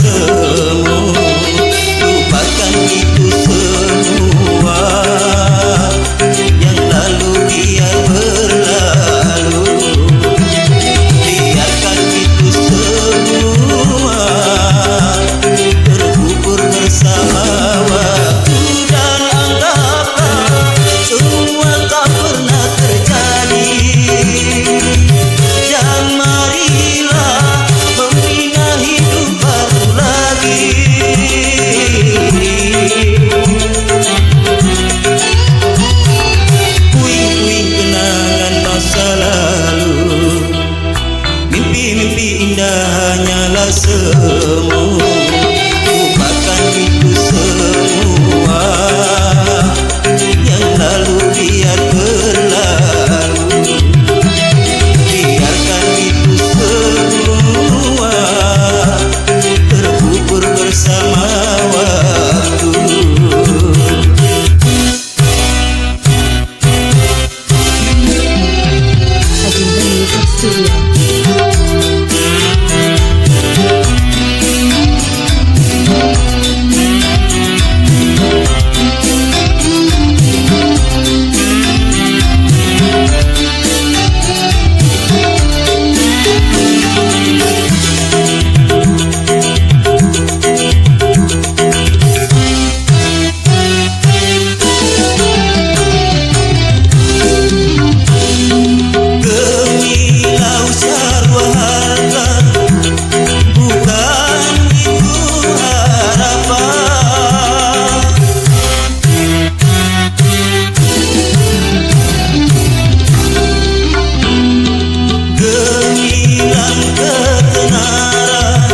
semu. Lupakan itu semua, yang lalu biar berlalu. Biarkan itu semua terkubur bersama waktu, dan anggaplah semua tak pernah terjadi. Dan marilah membina hidup baru lagi. Puing-puing kenangan masa lalu, mimpi-mimpi indah hanyalah semu. Lupakan itu semua, yang lalu biar berlalu. Biarkan itu semua terkubur bersama waktu. Adeeva Studio. Gemilau sarwa harta, bukan itu harapan. Gemilang ketenaran,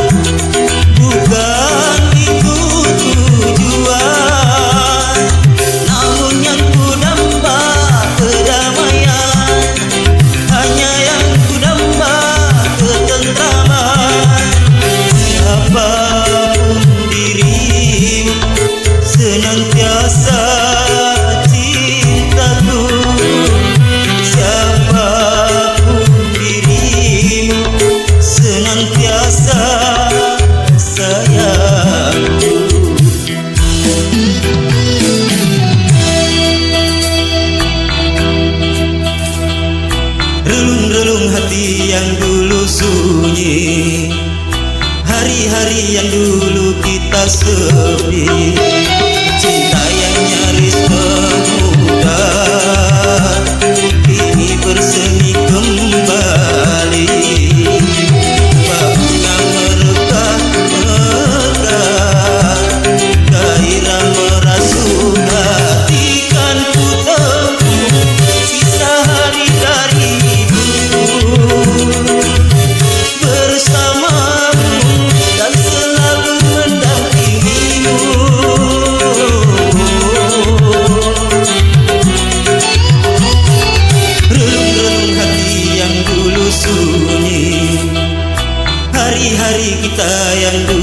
bukan itu tujuan. Namun yang ku damba kedamaian, hanya yang ku damba ketentraman. Siapapun dirimu, senantiasa cintaku. Siapapun dirimu, senantiasa sayangku. Relung-relung hati yang dulu sunyi, hari-hari yang dulu kita sepi. Cinta yang nyaris memudar, kini bersemi kembali. Bunga merekah-mekah, gairah merasuk hati. Kan ku tempuh sisa hari dari hidupku bersamamu, dan selalu mendampingimu. Relung-relung hati yang dulu sunyi, hari-hari kita yang dulu